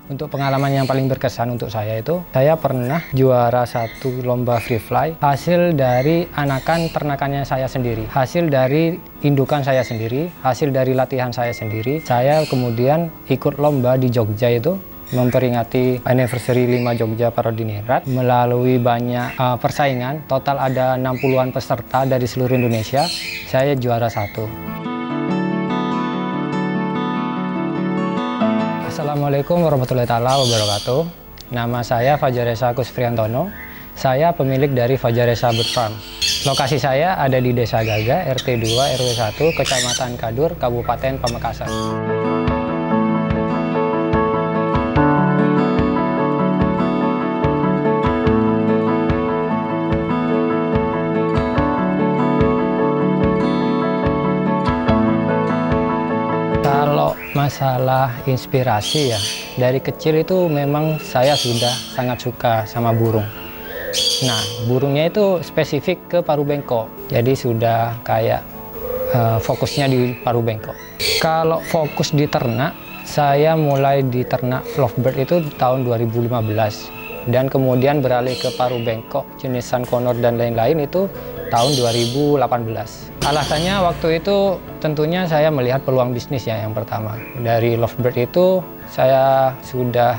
Untuk pengalaman yang paling berkesan untuk saya itu, saya pernah juara satu lomba free fly, hasil dari anakan ternakannya saya sendiri, hasil dari indukan saya sendiri, hasil dari latihan saya sendiri. Saya kemudian ikut lomba di Jogja itu, memperingati anniversary 5 Jogja Parodinirat melalui banyak persaingan. Total ada 60-an peserta dari seluruh Indonesia, saya juara satu. Assalamualaikum warahmatullahi wabarakatuh. Nama saya Fajaresa Kusfriantono. Saya pemilik dari Fajaresa Bird Farm. Lokasi saya ada di Desa Gaga, RT 2 RW 1, Kecamatan Kadur, Kabupaten Pamekasan. Kalau masalah inspirasi ya, dari kecil itu memang saya sudah sangat suka sama burung. Nah, burungnya itu spesifik ke paruh bengkok, jadi sudah kayak fokusnya di paruh bengkok. Kalau fokus di ternak, saya mulai di ternak lovebird itu tahun 2015, dan kemudian beralih ke paruh bengkok jenis Sunconur dan lain-lain itu tahun 2018. Alasannya waktu itu tentunya saya melihat peluang bisnis ya yang pertama. Dari lovebird itu saya sudah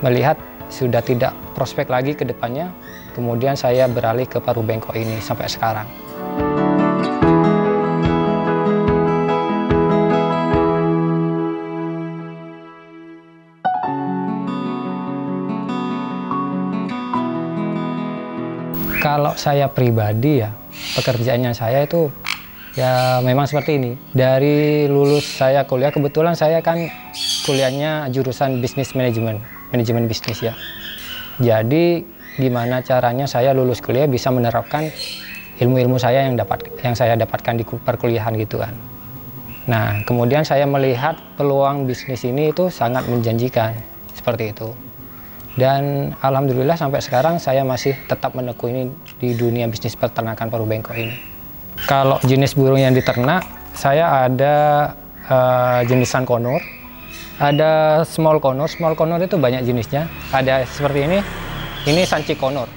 melihat sudah tidak prospek lagi ke depannya. Kemudian saya beralih ke paruh bengkok ini sampai sekarang. Kalau saya pribadi ya, pekerjaannya saya itu ya memang seperti ini. Dari lulus saya kuliah, kebetulan saya kan kuliahnya jurusan bisnis manajemen bisnis ya. Jadi gimana caranya saya lulus kuliah bisa menerapkan ilmu-ilmu saya yang saya dapatkan di perkuliahan gitu kan. Nah, kemudian saya melihat peluang bisnis ini itu sangat menjanjikan seperti itu. Dan alhamdulillah sampai sekarang saya masih tetap menekuni di dunia bisnis peternakan paruh bengkok ini. Kalau jenis burung yang diternak, saya ada jenis Sunconur, ada small conur. Small conur itu banyak jenisnya. Ada seperti ini Sanchi conur.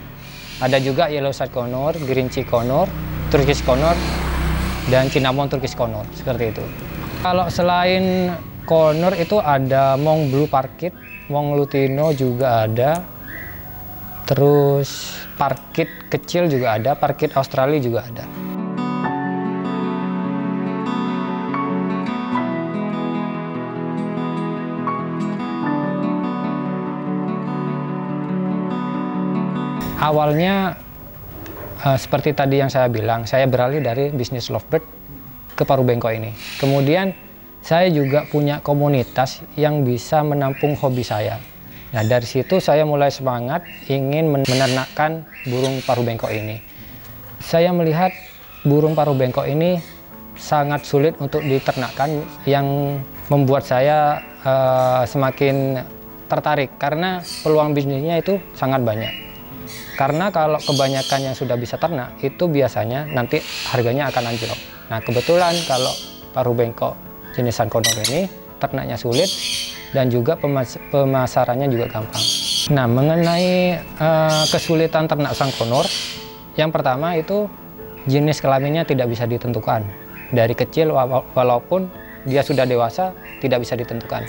Ada juga yellow side conur, green cheek conur, Turkish conur, dan cinnamon Turkish conur, seperti itu. Kalau selain conur itu ada Mong blue parkit, Mong lutino juga ada. Terus parkit kecil juga ada, parkit Australia juga ada. Awalnya seperti tadi yang saya bilang, saya beralih dari bisnis lovebird ke paruh bengkok ini. Kemudian saya juga punya komunitas yang bisa menampung hobi saya. Nah, dari situ saya mulai semangat ingin menernakkan burung paruh bengkok ini. Saya melihat burung paruh bengkok ini sangat sulit untuk diternakkan, yang membuat saya semakin tertarik karena peluang bisnisnya itu sangat banyak. Karena kalau kebanyakan yang sudah bisa ternak, itu biasanya nanti harganya akan anjlok. Nah, kebetulan kalau paruh bengkok jenis Sunconur ini ternaknya sulit dan juga pemasarannya juga gampang. Nah, mengenai kesulitan ternak Sunconur, yang pertama itu jenis kelaminnya tidak bisa ditentukan. Dari kecil walaupun dia sudah dewasa tidak bisa ditentukan.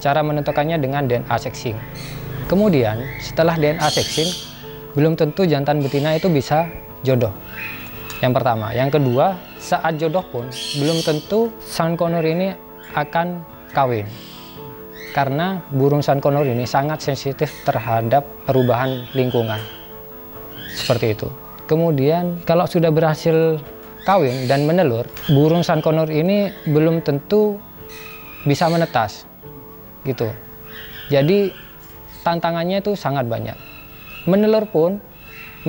Cara menentukannya dengan DNA sexing. Kemudian setelah DNA sexing, belum tentu jantan betina itu bisa jodoh. Yang pertama. Yang kedua, saat jodoh pun belum tentu Sunconur ini akan kawin. Karena burung Sunconur ini sangat sensitif terhadap perubahan lingkungan. Seperti itu. Kemudian kalau sudah berhasil kawin dan menelur, burung Sunconur ini belum tentu bisa menetas. Gitu. Jadi tantangannya itu sangat banyak. Menelur pun,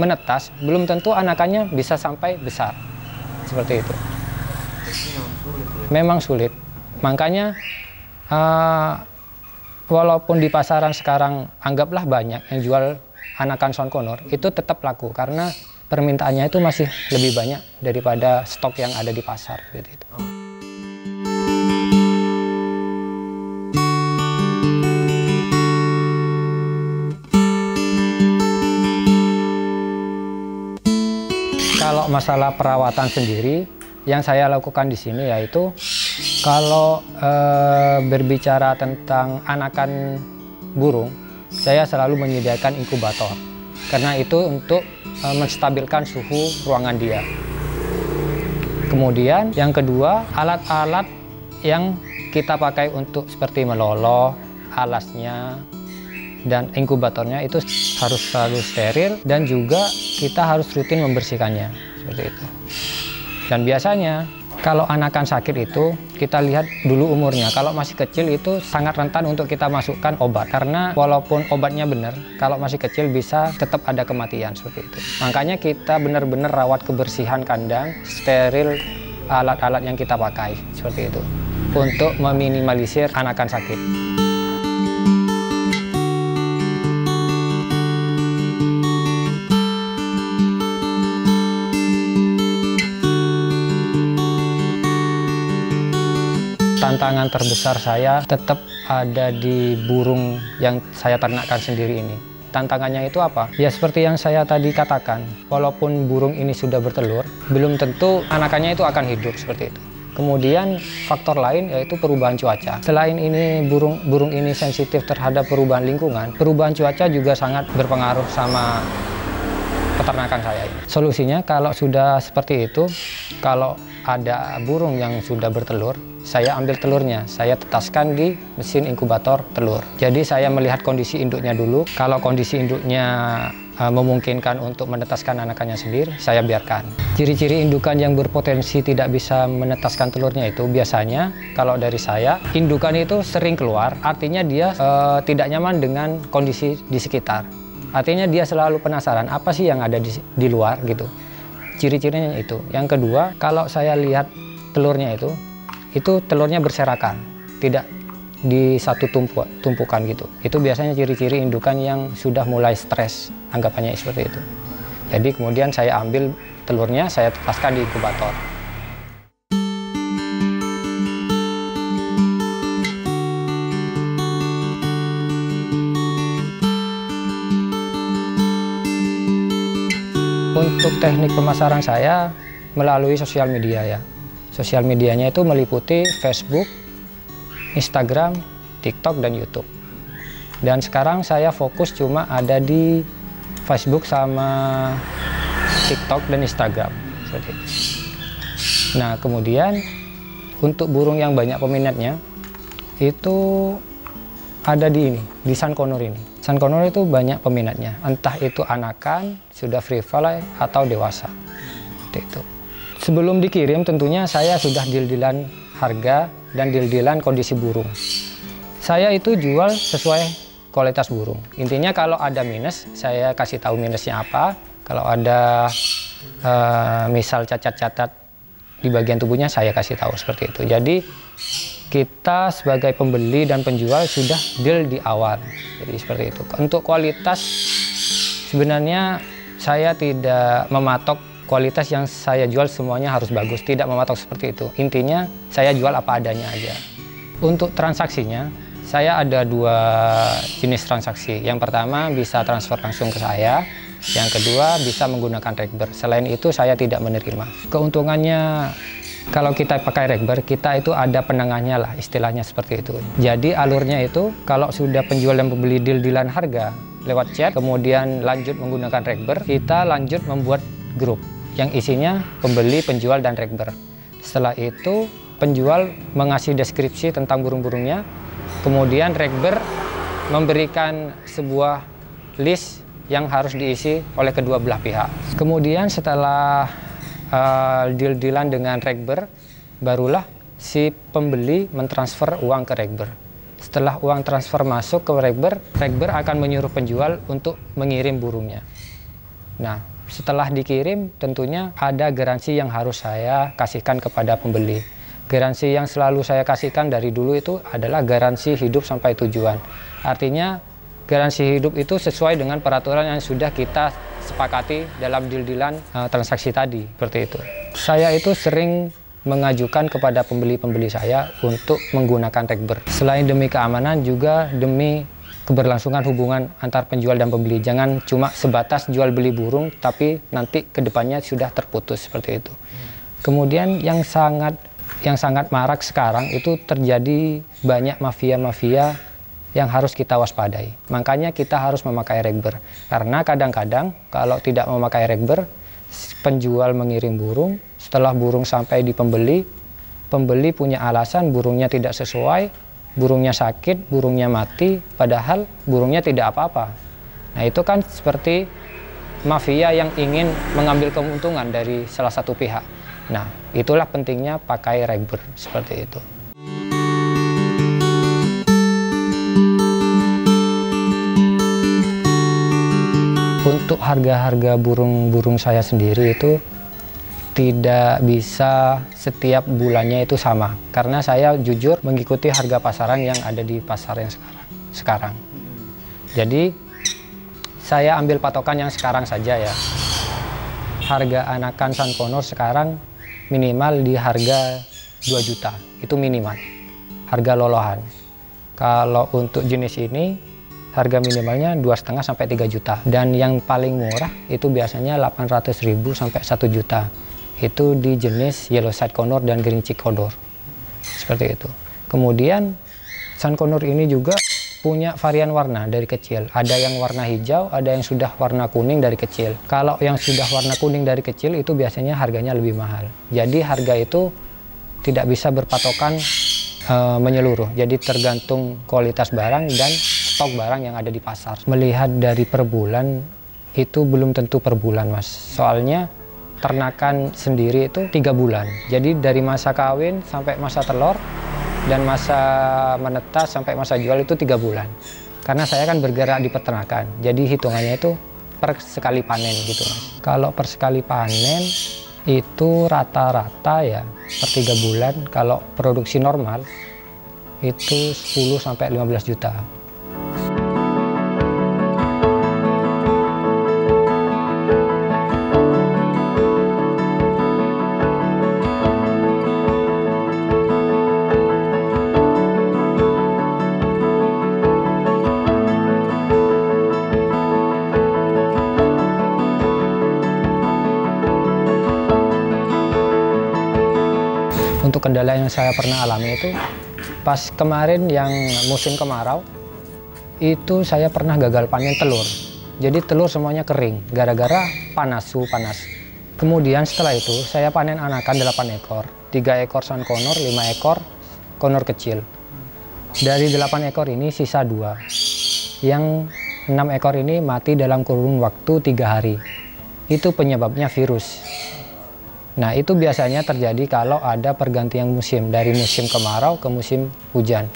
menetas, belum tentu anakannya bisa sampai besar. Seperti itu. Memang sulit. Makanya, walaupun di pasaran sekarang anggaplah banyak yang jual anakan Sunconur, itu tetap laku. Karena permintaannya itu masih lebih banyak daripada stok yang ada di pasar. Gitu. masalah perawatan sendiri, yang saya lakukan di sini yaitu kalau berbicara tentang anakan burung, saya selalu menyediakan inkubator. Karena itu untuk menstabilkan suhu ruangan dia. Kemudian yang kedua, alat-alat yang kita pakai untuk seperti meloloh, alasnya, dan inkubatornya itu harus selalu steril, dan juga kita harus rutin membersihkannya, seperti itu. Dan biasanya kalau anakan sakit itu kita lihat dulu umurnya. Kalau masih kecil itu sangat rentan untuk kita masukkan obat, karena walaupun obatnya benar, kalau masih kecil bisa tetap ada kematian, seperti itu. Makanya kita benar-benar rawat kebersihan kandang, steril alat-alat yang kita pakai, seperti itu, untuk meminimalisir anakan sakit. Tantangan terbesar saya tetap ada di burung yang saya ternakkan sendiri ini. Tantangannya itu apa? Ya seperti yang saya tadi katakan, walaupun burung ini sudah bertelur, belum tentu anakannya itu akan hidup, seperti itu. Kemudian faktor lain yaitu perubahan cuaca. Selain ini burung ini sensitif terhadap perubahan lingkungan, perubahan cuaca juga sangat berpengaruh sama peternakan saya ini. Solusinya kalau sudah seperti itu, kalau ada burung yang sudah bertelur, saya ambil telurnya, saya tetaskan di mesin inkubator telur. Jadi saya melihat kondisi induknya dulu. Kalau kondisi induknya memungkinkan untuk menetaskan anakannya sendiri, saya biarkan. Ciri-ciri indukan yang berpotensi tidak bisa menetaskan telurnya itu biasanya, kalau dari saya, indukan itu sering keluar, artinya dia tidak nyaman dengan kondisi di sekitar. Artinya dia selalu penasaran, apa sih yang ada di luar gitu. Ciri-cirinya itu. Yang kedua, kalau saya lihat telurnya itu telurnya berserakan, tidak di satu tumpukan gitu. Itu biasanya ciri-ciri indukan yang sudah mulai stres, anggapannya seperti itu. Jadi kemudian saya ambil telurnya, saya tetaskan di inkubator. Untuk teknik pemasaran saya melalui sosial media ya. Sosial medianya itu meliputi Facebook, Instagram, TikTok, dan YouTube. Dan sekarang saya fokus cuma ada di Facebook sama TikTok dan Instagram. Seperti itu. Nah kemudian untuk burung yang banyak peminatnya itu ada di Sun Conure ini. Sun Conure itu banyak peminatnya, entah itu anakan, sudah free fly, atau dewasa. Itu. Sebelum dikirim tentunya saya sudah deal-dealan harga dan deal-dealan kondisi burung. Saya itu jual sesuai kualitas burung. Intinya kalau ada minus, saya kasih tahu minusnya apa. Kalau ada misal cacat-cacat di bagian tubuhnya, saya kasih tahu seperti itu. Jadi kita sebagai pembeli dan penjual sudah deal di awal. Jadi seperti itu. Untuk kualitas sebenarnya saya tidak mematok kualitas yang saya jual semuanya harus bagus. Tidak mematok seperti itu. Intinya saya jual apa adanya aja. Untuk transaksinya saya ada dua jenis transaksi. Yang pertama bisa transfer langsung ke saya. Yang kedua bisa menggunakan Rekber. Selain itu saya tidak menerima. Keuntungannya kalau kita pakai Rekber, kita itu ada penengahnya lah, istilahnya seperti itu. Jadi alurnya itu, kalau sudah penjual dan pembeli deal-dealan harga lewat chat, kemudian lanjut menggunakan Rekber, kita lanjut membuat grup yang isinya pembeli, penjual, dan Rekber. Setelah itu, penjual mengasih deskripsi tentang burung-burungnya, kemudian Rekber memberikan sebuah list yang harus diisi oleh kedua belah pihak. Kemudian setelah deal-dealan dengan Rekber, barulah si pembeli mentransfer uang ke Rekber. Setelah uang transfer masuk ke Rekber, Rekber akan menyuruh penjual untuk mengirim burungnya. Nah, setelah dikirim tentunya ada garansi yang harus saya kasihkan kepada pembeli. Garansi yang selalu saya kasihkan dari dulu itu adalah garansi hidup sampai tujuan. Artinya garansi hidup itu sesuai dengan peraturan yang sudah kita sepakati dalam deal-dealan transaksi tadi, seperti itu. Saya itu sering mengajukan kepada pembeli-pembeli saya untuk menggunakan Rekber. Selain demi keamanan juga demi keberlangsungan hubungan antar penjual dan pembeli. Jangan cuma sebatas jual beli burung, tapi nanti kedepannya sudah terputus seperti itu. Kemudian yang sangat marak sekarang itu terjadi banyak mafia-mafia yang harus kita waspadai. Makanya kita harus memakai ragber. Karena kadang-kadang kalau tidak memakai ragber, penjual mengirim burung, setelah burung sampai di pembeli, pembeli punya alasan burungnya tidak sesuai, burungnya sakit, burungnya mati, padahal burungnya tidak apa-apa. Nah itu kan seperti mafia yang ingin mengambil keuntungan dari salah satu pihak. Nah itulah pentingnya pakai ragber seperti itu. Untuk harga-harga burung-burung saya sendiri itu tidak bisa setiap bulannya itu sama, karena saya jujur mengikuti harga pasaran yang ada di pasar yang sekarang. Jadi saya ambil patokan yang sekarang saja ya. Harga anakan Sun Conure sekarang minimal di harga 2 juta, itu minimal harga lolohan. Kalau untuk jenis ini harga minimalnya 2,5 sampai 3 juta, dan yang paling murah itu biasanya 800.000 sampai 1 juta. Itu di jenis Yellow Side Conure dan Green Cheek Conure seperti itu. Kemudian Sun Conure ini juga punya varian warna dari kecil. Ada yang warna hijau, ada yang sudah warna kuning dari kecil. Kalau yang sudah warna kuning dari kecil itu biasanya harganya lebih mahal. Jadi harga itu tidak bisa berpatokan menyeluruh. Jadi tergantung kualitas barang dan stok barang yang ada di pasar. Melihat dari per bulan itu belum tentu per bulan, Mas. Soalnya ternakan sendiri itu 3 bulan. Jadi dari masa kawin sampai masa telur dan masa menetas sampai masa jual itu 3 bulan. Karena saya kan bergerak di peternakan, jadi hitungannya itu per sekali panen gitu, Mas. Kalau per sekali panen itu rata-rata ya per 3 bulan. Kalau produksi normal itu 10 sampai 15 juta. Untuk kendala yang saya pernah alami itu pas kemarin yang musim kemarau itu saya pernah gagal panen telur. Jadi telur semuanya kering gara-gara suhu panas. Kemudian setelah itu saya panen anakan 8 ekor, 3 ekor Sun Conure, 5 ekor Conure kecil. Dari 8 ekor ini sisa 2. Yang 6 ekor ini mati dalam kurun waktu 3 hari. Itu penyebabnya virus. Nah itu biasanya terjadi kalau ada pergantian musim dari musim kemarau ke musim hujan.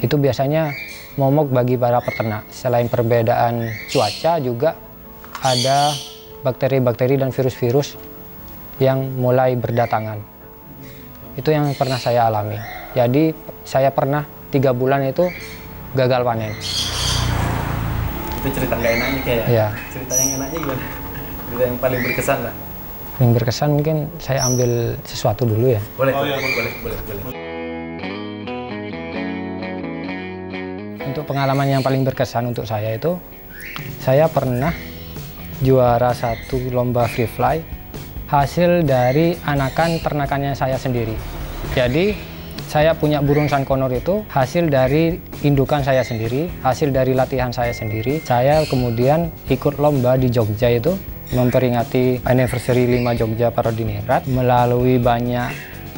Itu biasanya momok bagi para peternak. Selain perbedaan cuaca juga ada bakteri-bakteri dan virus-virus yang mulai berdatangan. Itu yang pernah saya alami. Jadi saya pernah 3 bulan itu gagal panen. Itu cerita nggak enaknya kayak ya. Cerita yang enaknya gimana? Cerita yang paling berkesan lah. Yang berkesan mungkin saya ambil sesuatu dulu ya. Boleh. Oh iya, boleh. Untuk pengalaman yang paling berkesan untuk saya itu, saya pernah juara 1 lomba free fly hasil dari anakan ternakannya saya sendiri. Jadi saya punya burung Sun Conure itu hasil dari indukan saya sendiri, hasil dari latihan saya sendiri. Saya kemudian ikut lomba di Jogja itu, memperingati anniversary 5 Jogja Parodiningrat melalui banyak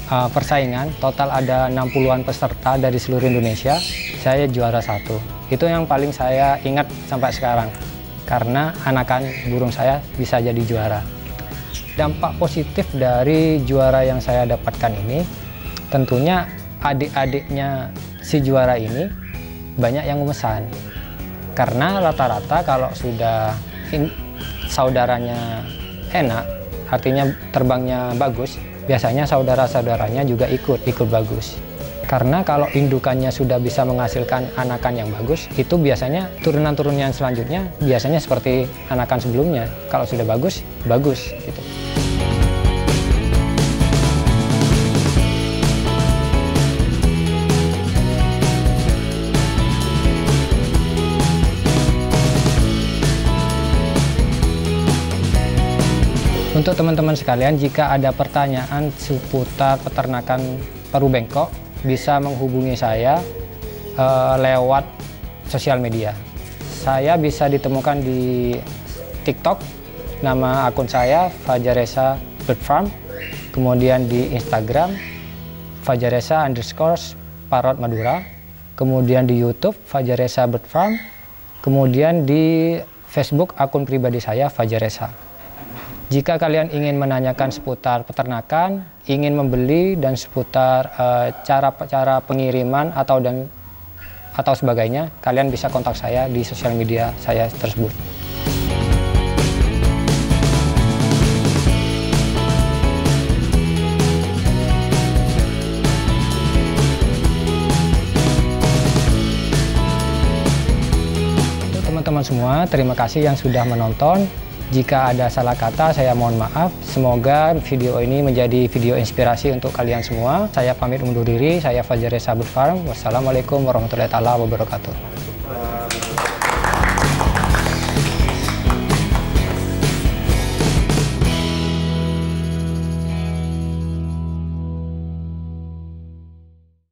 persaingan. Total ada 60-an peserta dari seluruh Indonesia. Saya juara 1. Itu yang paling saya ingat sampai sekarang, karena anakan burung saya bisa jadi juara. Dampak positif dari juara yang saya dapatkan ini, tentunya adik-adiknya si juara ini banyak yang memesan. Karena rata-rata kalau sudah saudaranya enak, artinya terbangnya bagus, biasanya saudara-saudaranya juga ikut bagus. Karena kalau indukannya sudah bisa menghasilkan anakan yang bagus, itu biasanya turunan-turunan selanjutnya biasanya seperti anakan sebelumnya. Kalau sudah bagus, bagus gitu. Untuk teman-teman sekalian, jika ada pertanyaan seputar peternakan paru bengkok, bisa menghubungi saya lewat sosial media. Saya bisa ditemukan di TikTok, nama akun saya Fajaresa Bird Farm, kemudian di Instagram Fajaresa_Parrot Madura, kemudian di YouTube Fajaresa Bird Farm, kemudian di Facebook akun pribadi saya Fajaresa. Jika kalian ingin menanyakan seputar peternakan, ingin membeli dan seputar cara pengiriman atau sebagainya, kalian bisa kontak saya di sosial media saya tersebut. Untuk teman-teman semua, terima kasih yang sudah menonton. Jika ada salah kata, saya mohon maaf. Semoga video ini menjadi video inspirasi untuk kalian semua. Saya pamit undur diri, saya Fajaresa Bird Farm. Wassalamualaikum warahmatullahi wabarakatuh.